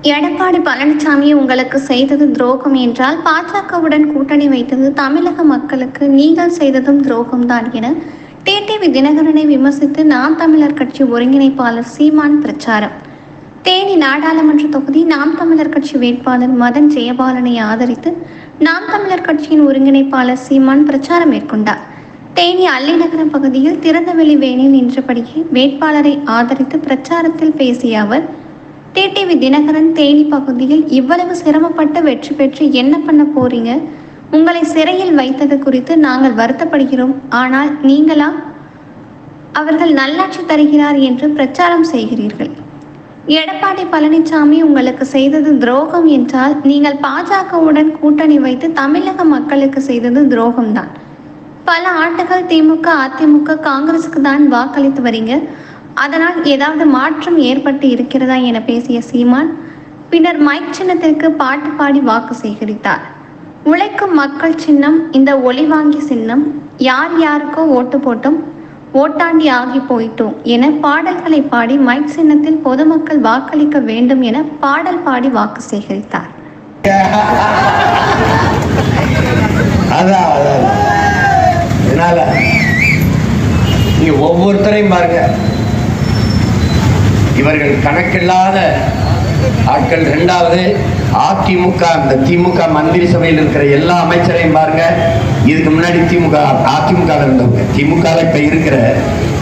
எடப்பாடி பழனிசாமி உங்களுக்கு செய்தது துரோகம் என்றால் பாஜகவுடன் கூட்டணி வைத்தது தமிழக மக்களுக்கு நீங்கள் செய்ததும் துரோகம்தான் என டிடிவி தினகரனை விமர்சித்து நாம் தமிழர் கட்சி ஒருங்கிணைப்பாளர் சீமான் பிரச்சாரம். தேனி நாடாளுமன்ற தொகுதி நாம் தமிழர் கட்சி வேட்பாளர் மதன் ஜெயபாலனை ஆதரித்து நாம் தமிழர் கட்சியின் ஒருங்கிணைப்பாளர் சீமான் பிரச்சாரம் மேற்கொண்டார். தேனி அல்லிநகரம் பகுதியில் திறந்தவெளி வேனில் நின்றபடியே வேட்பாளரை ஆதரித்து பிரச்சாரத்தில் பேசிய அவர், டிடிவி தினகரன் தேனி பகுதியில் இவ்வளவு சிரமப்பட்டு வெற்றி பெற்று என்ன பண்ண போறீங்க? உங்களை சிறையில் வைத்தது குறித்து நாங்கள் வருத்தப்படுகிறோம். ஆனால் நீங்களா அவர்கள் நல்லாட்சி தருகிறார் என்று பிரச்சாரம் செய்கிறீர்கள்? எடப்பாடி பழனிசாமி உங்களுக்கு செய்தது துரோகம் என்றால் நீங்கள் பாஜகவுடன் கூட்டணி வைத்து தமிழக மக்களுக்கு செய்தது துரோகம்தான். பல ஆண்டுகள் திமுக, அதிமுக, காங்கிரசுக்கு தான் வாக்களித்து வரீங்க. அதனால் ஏதாவது மாற்றம் ஏற்பட்டு இருக்கிறதா என பேசிய சீமான் பின்னர் மைக் சின்னத்திற்கு பாட்டு பாடி வாக்கு சேகரித்தார். உழைக்கும் மக்கள் சின்னம் இந்த ஒளிவாங்கி சின்னம், யார் யாருக்கோ ஓட்டு போட்டோம், ஓட்டாண்டி ஆகி போயிட்டோம் என பாடல்களை பாடி மைக் சின்னத்தில் பொதுமக்கள் வாக்களிக்க வேண்டும் என பாடல் பாடி வாக்கு சேகரித்தார். ஒவ்வொருத்தரையும் பாருங்க, இவர்கள் கணக்கில்லாத ஆட்கள். இரண்டாவது, அதிமுக இந்த திமுக மந்திரி சபையில் இருக்கிற எல்லா அமைச்சரையும் பாருங்க. இதுக்கு முன்னாடி அதிமுக இருந்தவங்க, திமுக இப்ப இருக்கிற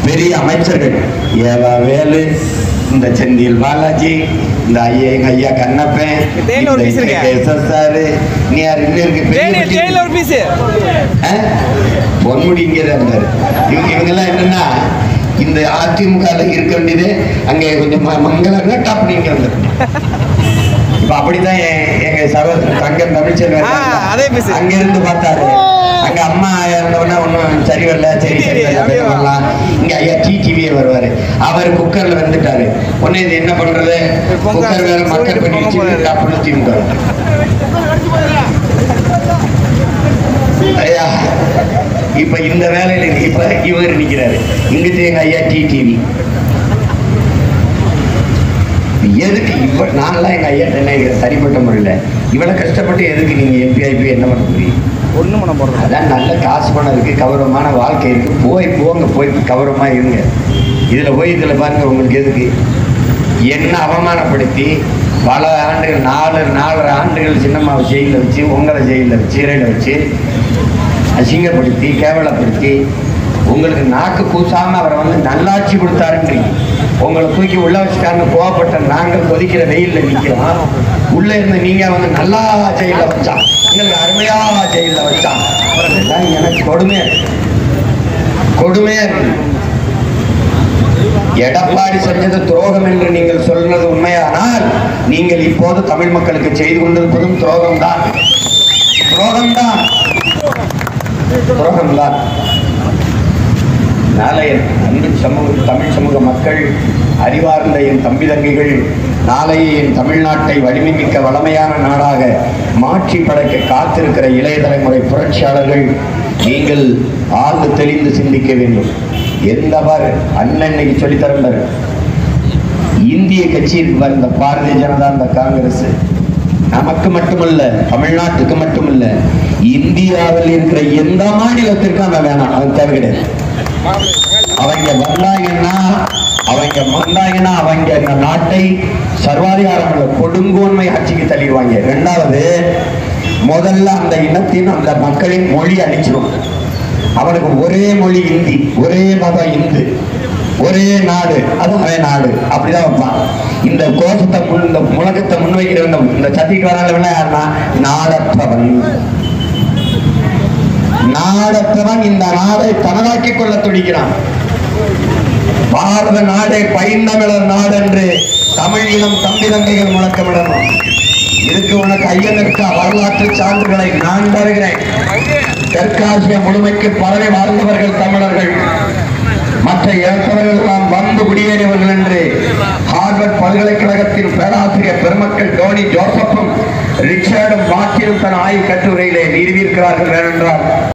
பெரிய அமைச்சர்கள், வேலு, இந்த செந்தில் பாலாஜி, இந்த எங்க ஐயா கண்ணப்பன், பொன்முடிங்கிற இவங்க எல்லாம் என்னன்னா, இந்த அதிமுக இருக்க வேண்டியது அங்கே கொஞ்சம் மங்கள டாப் நீங்க வந்து இப்ப அப்படித்தான் எங்க சகோதரர் தங்கம் தமிழ்ச்செல்வன் அங்க இருந்து பார்த்தாரு. அங்க அம்மா இருந்தவொன்னா ஒன்னும் சரி வரல, சரி சரி வரலாம். இங்க ஐயா டிடிவியே வருவாரு, அவர் குக்கர்ல வந்துட்டாரு. உடனே இது என்ன பண்றது, குக்கர் வேற மக்கள் பண்ணிடுச்சு, டாப்னு திமுக. ஐயா இப்ப இந்த வேலையில இப்ப இவர் நிக்கிறாரு, இங்கிட்டு எங்க ஐயா டிடிவி. எதுக்கு இப்ப நான்லாம் எங்க ஐயா என்ன சரிப்பட்ட முறையில் இவ்வளவு கஷ்டப்பட்டு எதுக்கு நீங்க எம்பிஐபி என்ன பண்ண முடியும்? ஒண்ணும் பண்ண போறது. அதான் நல்ல காசு பணம் இருக்கு, கௌரவமான வாழ்க்கை இருக்கு, போய் கௌரவமா இருங்க. இதுல போய் இதுல பாருங்க, உங்களுக்கு எதுக்கு என்ன அவமானப்படுத்தி பல ஆண்டுகள் 4.5 ஆண்டுகள் சின்னம்மாவை ஜெயிலில் வச்சு, உங்களை ஜெயிலில் வச்சு, சிறையில் வச்சு அசிங்கப்படுத்தி கேவலப்படுத்தி உங்களுக்கு நாக்கு கூசாம அவரை வந்து நல்லாட்சி கொடுத்தாருன்றீங்க. உங்களை தூக்கி உள்ள வச்சுட்டாங்க, கோவப்பட்ட நாங்கள் கொதிக்கிற வெயில்ல நிற்கிறோம். உள்ள இருந்து நீங்க வந்து நல்லா ஜெயில வச்சான், எங்களுக்கு அருமையா ஜெயில வச்சான். அதெல்லாம் எனக்கு கொடுமையா இருக்கு. எடப்பாடி செஞ்சது துரோகம் என்று நீங்கள் சொல்றது உண்மையானால், நீங்கள் இப்போது தமிழ் மக்களுக்கு செய்து கொண்டிருப்பதும் துரோகம்தான். நாளைய தமிழ் சமூக மக்கள், அறிவார்ந்த என் தம்பி தங்கிகள், நாளைய என் தமிழ்நாட்டை வலிமைமிக்க வளமையான நாடாக மாற்றி படைக்க காத்திருக்கிற இளைய தலைமுறை புரட்சியாளர்கள், நீங்கள் ஆழ்ந்து தெளிந்து சிந்திக்க வேண்டும். எந்த பாரு அண்ணன் இன்னைக்கு சொல்லித்தரம்பாரு, இந்திய கட்சி இருக்கு, இந்த பாரதிய ஜனதா, இந்த காங்கிரஸ் நமக்கு மட்டுமல்ல, தமிழ்நாட்டுக்கு மட்டுமல்ல, இந்தியாவில் இருக்கிற எந்த மாநிலத்திற்கும் அவன் வேணாம், அவன் தேவை கிடையாது. அவங்க வந்தாங்கன்னா அவங்க நாட்டை சர்வாதிகாரம் கொடுங்கோன்மை ஆட்சிக்கு தள்ளிடுவாங்க. இரண்டாவது, முதல்ல அந்த இனத்தின் அந்த மக்களின் மொழி அழிச்சிடும். அவனுக்கு ஒரே மொழி இந்தி, ஒரே மதம் இந்து, ஒரே நாடு, அது அவன் நாடு, அப்படிதான் வைப்பான். இந்த கோஷத்தை இந்த முழக்கத்தை முன்வைக்கிற இந்த சத்திக்கு வராங்க யாருன்னா நாடற்றவன் இந்த நாடை தனதாக்கிக் கொள்ள துடிக்கிறான். பாரத நாடை பைந்தமிழர் நாடு என்று தமிழ் இனம் தம்பி தங்கைகள் முழக்கமிடணும். இதுக்கு உனக்கு ஐயனுக்கு வரலாற்று சான்றுகளை நான் தருகிறேன். தெற்காசிய முழுமைக்கு பரவி வாழ்ந்தவர்கள் தமிழர்கள், மற்ற இனத்தவர்கள் எல்லாம் வந்து குடியேறியவர்கள் என்று ஹார்வர்ட் பல்கலைக்கழகத்தின் பேராசிரியர் பெருமக்கள் டோனி ஜோசப்பும் ரிச்சர்டும் மார்ட்டினும் தன் ஆய்வு கட்டுரையிலே நிறுவியிருக்கிறார்கள். ஏனென்றால்